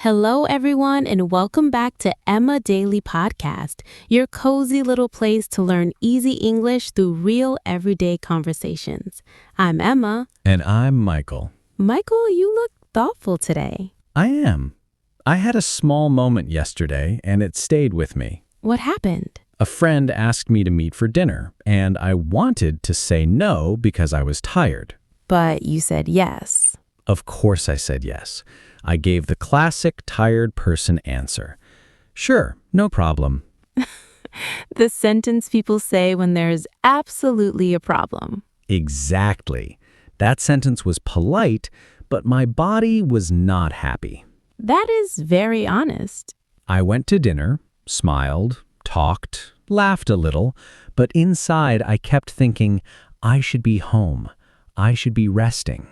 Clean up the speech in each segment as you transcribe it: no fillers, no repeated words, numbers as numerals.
Hello, everyone, and welcome back to Emma Daily Podcast, your cozy little place to learn easy English through real everyday conversations. I'm Emma. And I'm Michael. Michael, you look thoughtful today. I am. I had a small moment yesterday, and it stayed with me. What happened? A friend asked me to meet for dinner, and I wanted to say no because I was tired. But you said yes. Of course I said yes. I gave the classic tired person answer. Sure, no problem. The sentence people say when there's absolutely a problem. Exactly. That sentence was polite, but my body was not happy. That is very honest. I went to dinner, smiled, talked, laughed a little, but inside I kept thinking, I should be home. I should be resting.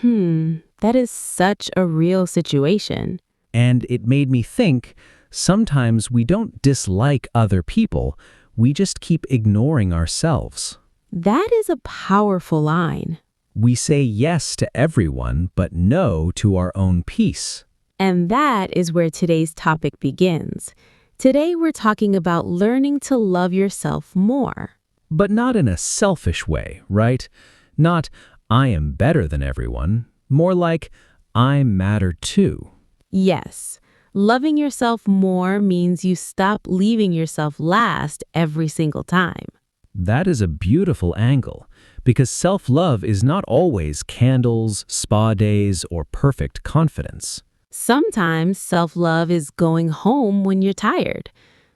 That is such a real situation. And it made me think, sometimes we don't dislike other people, we just keep ignoring ourselves. That is a powerful line. We say yes to everyone, but no to our own peace. And that is where today's topic begins. Today we're talking about learning to love yourself more. But not in a selfish way, right? Not, I am better than everyone. More like, I matter too. Yes, loving yourself more means you stop leaving yourself last every single time. That is a beautiful angle, because self-love is not always candles, spa days, or perfect confidence. Sometimes self-love is going home when you're tired.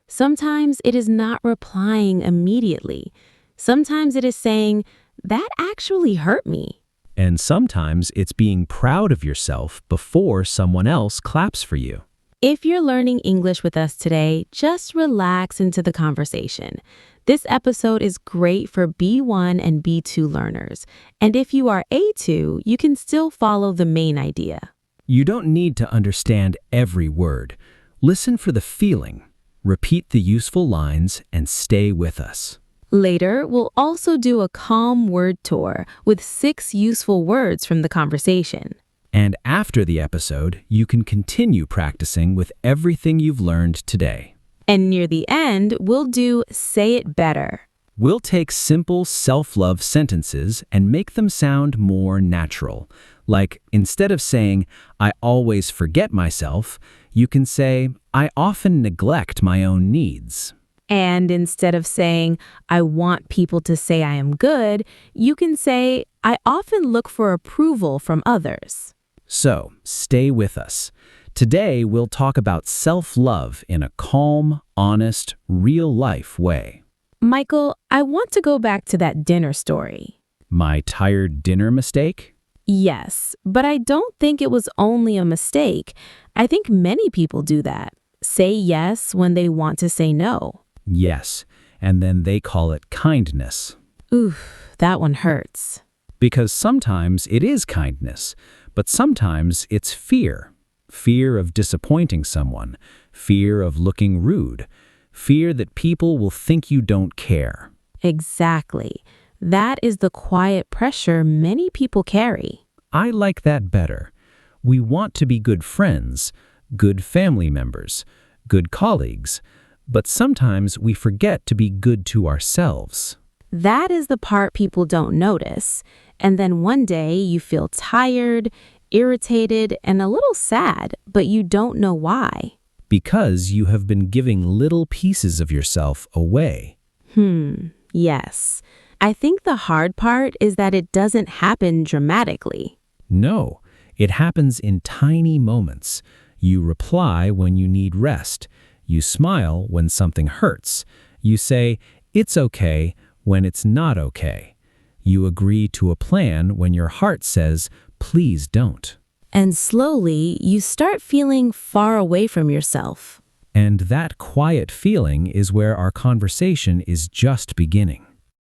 Sometimes it is not replying immediately. Sometimes it is saying, that actually hurt me. And sometimes it's being proud of yourself before someone else claps for you. If you're learning English with us today, just relax into the conversation. This episode is great for B1 and B2 learners. And if you are A2, you can still follow the main idea. You don't need to understand every word. Listen for the feeling. Repeat the useful lines and stay with us. Later, we'll also do a calm word tour with 6 useful words from the conversation. And after the episode, you can continue practicing with everything you've learned today. And near the end, we'll do Say It Better. We'll take simple self-love sentences and make them sound more natural. Like, instead of saying, I always forget myself, you can say, I often neglect my own needs. And instead of saying, I want people to say I am good, you can say, I often look for approval from others. So, stay with us. Today, we'll talk about self-love in a calm, honest, real-life way. Michael, I want to go back to that dinner story. My tired dinner mistake? Yes, but I don't think it was only a mistake. I think many people do that. Say yes when they want to say no. Yes, and then they call it kindness. Oof, that one hurts. Because sometimes it is kindness, but sometimes it's fear. Fear of disappointing someone, fear of looking rude, fear that people will think you don't care. Exactly. That is the quiet pressure many people carry. I like that better. We want to be good friends, good family members, good colleagues, but sometimes we forget to be good to ourselves. That is the part people don't notice. And then one day you feel tired, irritated, and a little sad, but you don't know why. Because you have been giving little pieces of yourself away. Yes. I think the hard part is that it doesn't happen dramatically. No, it happens in tiny moments. You reply when you need rest. You smile when something hurts. You say, it's okay, when it's not okay. You agree to a plan when your heart says, please don't. And slowly, you start feeling far away from yourself. And that quiet feeling is where our conversation is just beginning.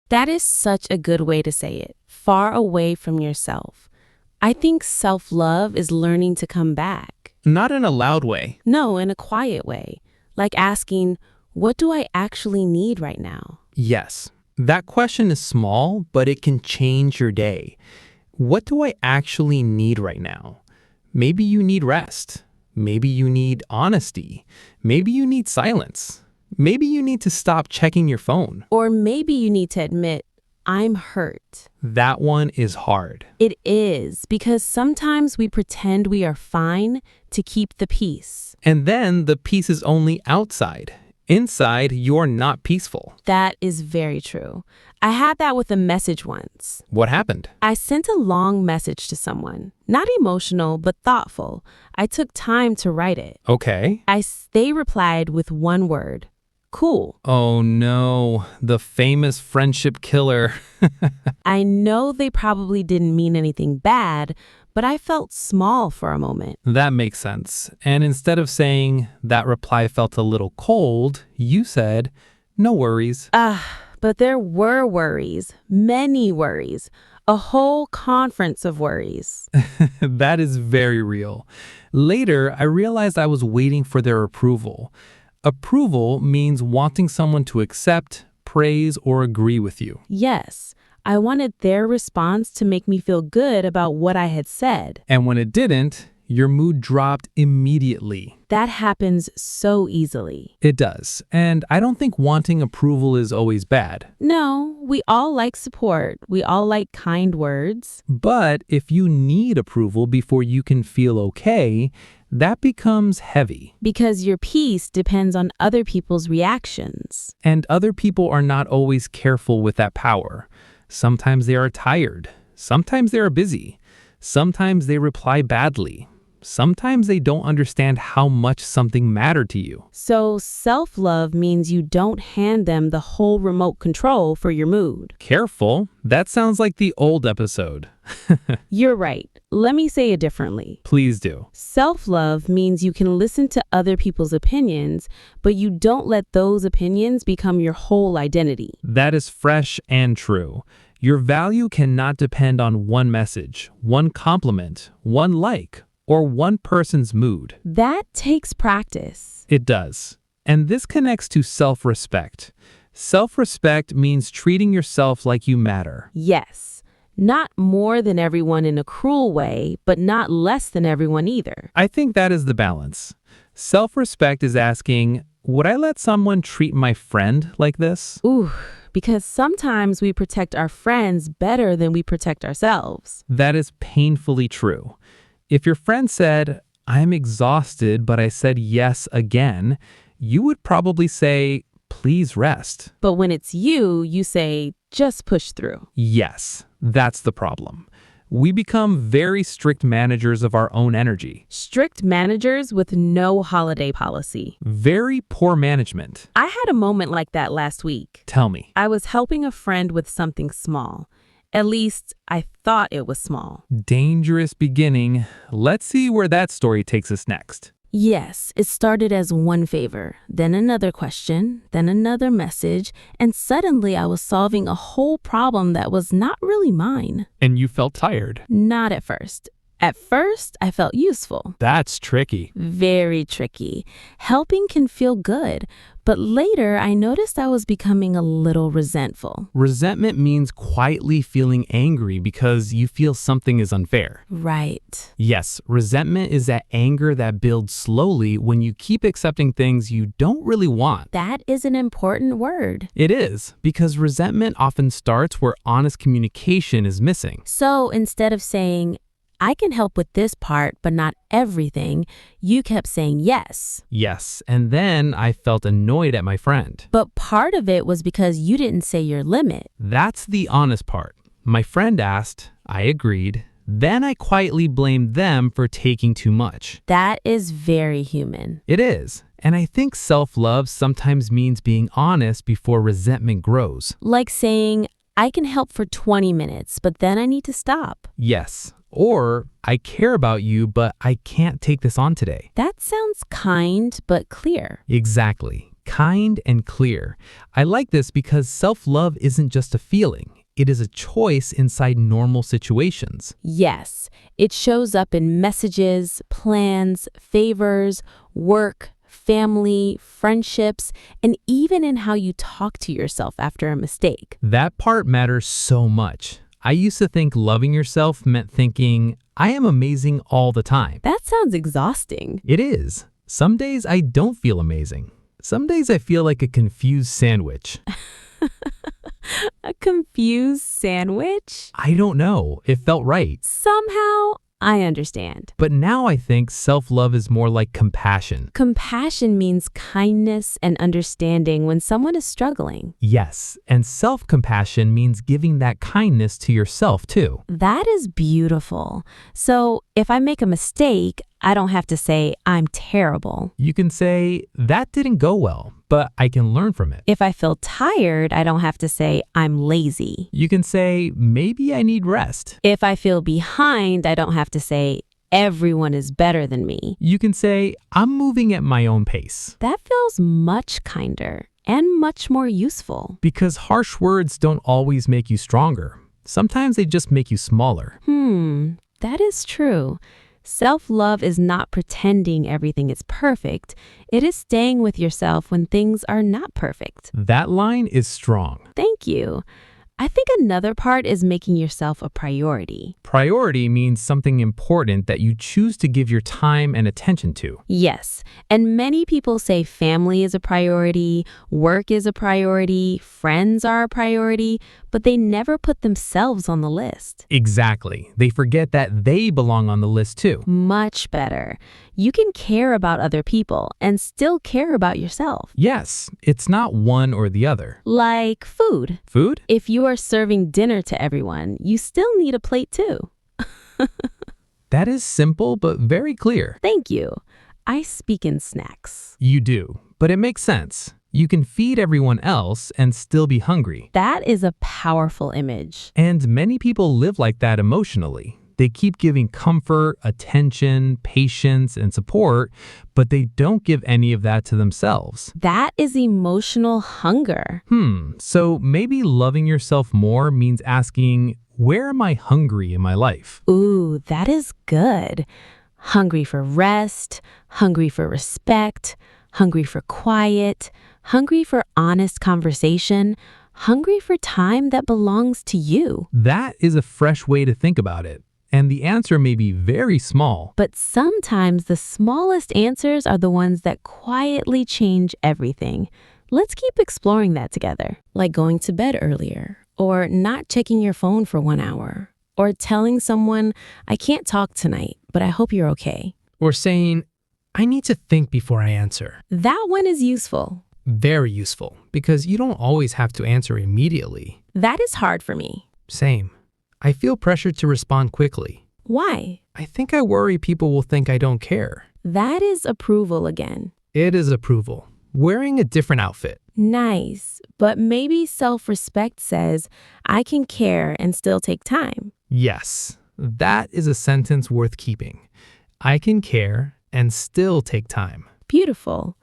That is such a good way to say it, far away from yourself. I think self-love is learning to come back. Not in a loud way. No, in a quiet way. Like asking, what do I actually need right now? Yes, that question is small, but it can change your day. What do I actually need right now? Maybe you need rest. Maybe you need honesty. Maybe you need silence. Maybe you need to stop checking your phone. Or maybe you need to admit, I'm hurt. That one is hard. It is, because sometimes we pretend we are fine to keep the peace. And then the peace is only outside. Inside, you're not peaceful. That is very true. I had that with a message once. What happened? I sent a long message to someone, not emotional, but thoughtful. I took time to write it. Okay. They replied with one word, cool. Oh no, the famous friendship killer. I know they probably didn't mean anything bad, but I felt small for a moment. That makes sense. And instead of saying that reply felt a little cold, you said, no worries. But there were worries, many worries, a whole conference of worries. That is very real. Later, I realized I was waiting for their approval. Approval means wanting someone to accept, praise, or agree with you. Yes, I wanted their response to make me feel good about what I had said. And when it didn't, your mood dropped immediately. That happens so easily. It does. And I don't think wanting approval is always bad. No, we all like support. We all like kind words. But if you need approval before you can feel okay, that becomes heavy. Because your peace depends on other people's reactions. And other people are not always careful with that power. Sometimes they are tired. Sometimes they are busy. Sometimes they reply badly. Sometimes they don't understand how much something mattered to you. So self-love means you don't hand them the whole remote control for your mood. Careful. That sounds like the old episode. You're right. Let me say it differently. Please do. Self-love means you can listen to other people's opinions, but you don't let those opinions become your whole identity. That is fresh and true. Your value cannot depend on one message, one compliment, one like, or one person's mood. That takes practice. It does. And this connects to self-respect. Self-respect means treating yourself like you matter. Yes. Not more than everyone in a cruel way, but not less than everyone either. I think that is the balance. Self-respect is asking, would I let someone treat my friend like this? Ooh, because sometimes we protect our friends better than we protect ourselves. That is painfully true. If your friend said, I'm exhausted, but I said yes again, you would probably say, please rest. But when it's you say, just push through. Yes, that's the problem. We become very strict managers of our own energy. Strict managers with no holiday policy. Very poor management. I had a moment like that last week. Tell me. I was helping a friend with something small. At least, I thought it was small. Dangerous beginning. Let's see where that story takes us next. Yes, it started as one favor, then another question, then another message, and suddenly I was solving a whole problem that was not really mine. And you felt tired. Not at first. At first, I felt useful. That's tricky. Very tricky. Helping can feel good, but later I noticed I was becoming a little resentful. Resentment means quietly feeling angry because you feel something is unfair. Right. Yes, resentment is that anger that builds slowly when you keep accepting things you don't really want. That is an important word. It is, because resentment often starts where honest communication is missing. So instead of saying, I can help with this part, but not everything, you kept saying yes. Yes, and then I felt annoyed at my friend. But part of it was because you didn't say your limit. That's the honest part. My friend asked, I agreed, then I quietly blamed them for taking too much. That is very human. It is. And I think self-love sometimes means being honest before resentment grows. Like saying, I can help for 20 minutes, but then I need to stop. Yes. Or, I care about you, but I can't take this on today. That sounds kind, but clear. Exactly. Kind and clear. I like this because self-love isn't just a feeling. It is a choice inside normal situations. Yes, it shows up in messages, plans, favors, work, family, friendships, and even in how you talk to yourself after a mistake. That part matters so much. I used to think loving yourself meant thinking, I am amazing all the time. That sounds exhausting. It is. Some days I don't feel amazing. Some days I feel like a confused sandwich. A confused sandwich? I don't know. It felt right. Somehow, I understand. But now I think self-love is more like compassion. Compassion means kindness and understanding when someone is struggling. Yes, and self-compassion means giving that kindness to yourself too. That is beautiful. So if I make a mistake, I don't have to say I'm terrible. You can say, that didn't go well, but I can learn from it. If I feel tired, I don't have to say I'm lazy. You can say, maybe I need rest. If I feel behind, I don't have to say everyone is better than me. You can say, I'm moving at my own pace. That feels much kinder and much more useful. Because harsh words don't always make you stronger. Sometimes they just make you smaller. That is true. Self-love is not pretending everything is perfect. It is staying with yourself when things are not perfect. That line is strong. Thank you. I think another part is making yourself a priority. Priority means something important that you choose to give your time and attention to. Yes, and many people say family is a priority, work is a priority, friends are a priority, but they never put themselves on the list. Exactly. They forget that they belong on the list too. Much better. You can care about other people and still care about yourself. Yes, it's not one or the other. Like food. Food? If you are serving dinner to everyone, you still need a plate too. That is simple but very clear. Thank you. I speak in snacks. You do, but it makes sense. You can feed everyone else and still be hungry. That is a powerful image. And many people live like that emotionally. They keep giving comfort, attention, patience, and support, but they don't give any of that to themselves. That is emotional hunger. So maybe loving yourself more means asking, where am I hungry in my life? Ooh, that is good. Hungry for rest, hungry for respect, hungry for quiet, hungry for honest conversation, hungry for time that belongs to you. That is a fresh way to think about it. And the answer may be very small. But sometimes the smallest answers are the ones that quietly change everything. Let's keep exploring that together. Like going to bed earlier, or not checking your phone for 1 hour, or telling someone, I can't talk tonight, but I hope you're okay. Or saying, I need to think before I answer. That one is useful. Very useful, because you don't always have to answer immediately. That is hard for me. Same. I feel pressured to respond quickly. Why? I think I worry people will think I don't care. That is approval again. It is approval. Wearing a different outfit. Nice, but maybe self-respect says, I can care and still take time. Yes, that is a sentence worth keeping. I can care and still take time. Beautiful.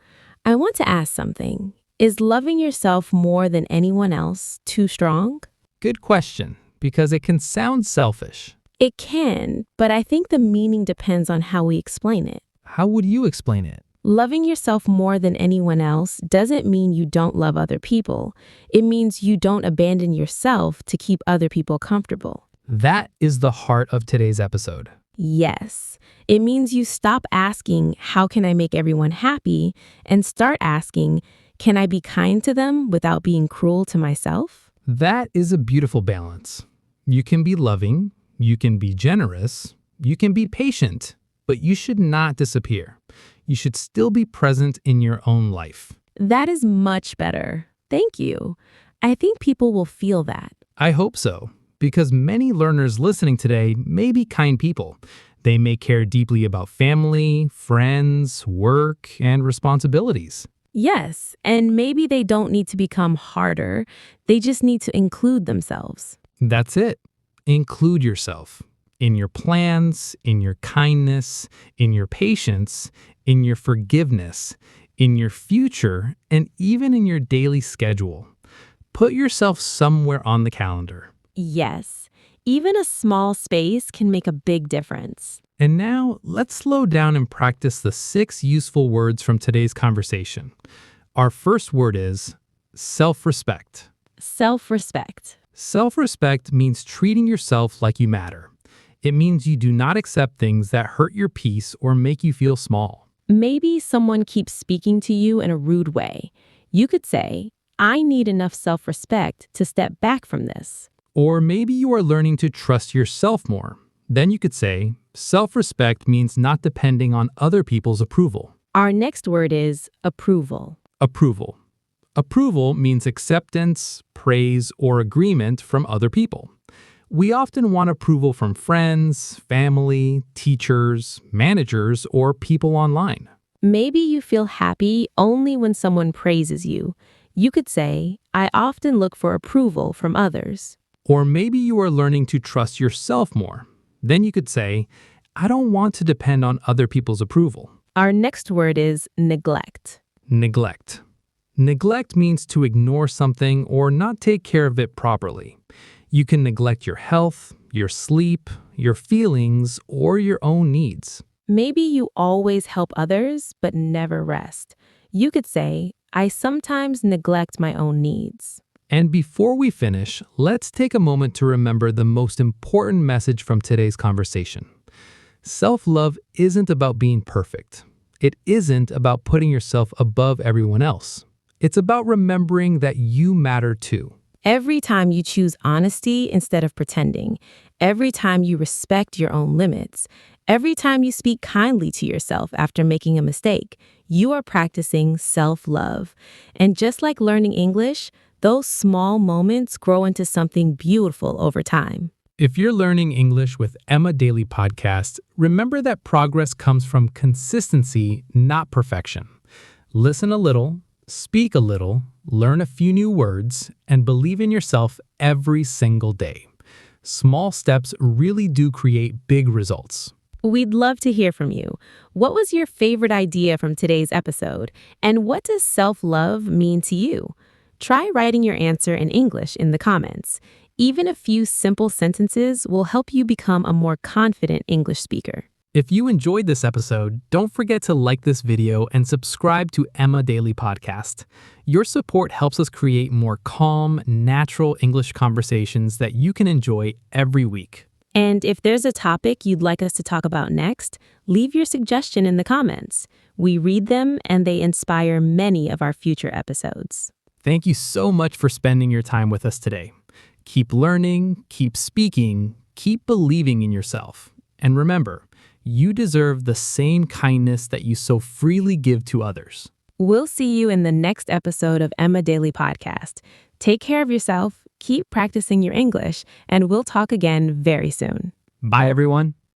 I want to ask something. Is loving yourself more than anyone else too strong? Good question, because it can sound selfish. It can, but I think the meaning depends on how we explain it. How would you explain it? Loving yourself more than anyone else doesn't mean you don't love other people. It means you don't abandon yourself to keep other people comfortable. That is the heart of today's episode. Yes, it means you stop asking, how can I make everyone happy? And start asking, can I be kind to them without being cruel to myself? That is a beautiful balance. You can be loving, you can be generous, you can be patient, but you should not disappear. You should still be present in your own life. That is much better. Thank you. I think people will feel that. I hope so, because many learners listening today may be kind people. They may care deeply about family, friends, work, and responsibilities. Yes, and maybe they don't need to become harder. They just need to include themselves. That's it. Include yourself in your plans, in your kindness, in your patience, in your forgiveness, in your future, and even in your daily schedule. Put yourself somewhere on the calendar. Yes, even a small space can make a big difference. And now, let's slow down and practice the 6 useful words from today's conversation. Our first word is self-respect. Self-respect. Self-respect means treating yourself like you matter. It means you do not accept things that hurt your peace or make you feel small. Maybe someone keeps speaking to you in a rude way. You could say, I need enough self-respect to step back from this. Or maybe you are learning to trust yourself more. Then you could say, self-respect means not depending on other people's approval. Our next word is approval. Approval. Approval means acceptance, praise, or agreement from other people. We often want approval from friends, family, teachers, managers, or people online. Maybe you feel happy only when someone praises you. You could say, I often look for approval from others. Or maybe you are learning to trust yourself more. Then you could say, I don't want to depend on other people's approval. Our next word is neglect. Neglect. Neglect means to ignore something or not take care of it properly. You can neglect your health, your sleep, your feelings, or your own needs. Maybe you always help others, but never rest. You could say, I sometimes neglect my own needs. And before we finish, let's take a moment to remember the most important message from today's conversation. Self-love isn't about being perfect. It isn't about putting yourself above everyone else. It's about remembering that you matter too. Every time you choose honesty instead of pretending, every time you respect your own limits, every time you speak kindly to yourself after making a mistake, you are practicing self-love. And just like learning English, those small moments grow into something beautiful over time. If you're learning English with Emma Daily Podcast, remember that progress comes from consistency, not perfection. Listen a little, speak a little, learn a few new words, and believe in yourself every single day. Small steps really do create big results. We'd love to hear from you. What was your favorite idea from today's episode? And what does self-love mean to you? Try writing your answer in English in the comments. Even a few simple sentences will help you become a more confident English speaker. If you enjoyed this episode, don't forget to like this video and subscribe to Emma Daily Podcast. Your support helps us create more calm, natural English conversations that you can enjoy every week. And if there's a topic you'd like us to talk about next, leave your suggestion in the comments. We read them and they inspire many of our future episodes. Thank you so much for spending your time with us today. Keep learning, keep speaking, keep believing in yourself. And remember, you deserve the same kindness that you so freely give to others. We'll see you in the next episode of Emma Daily Podcast. Take care of yourself, keep practicing your English, and we'll talk again very soon. Bye, everyone.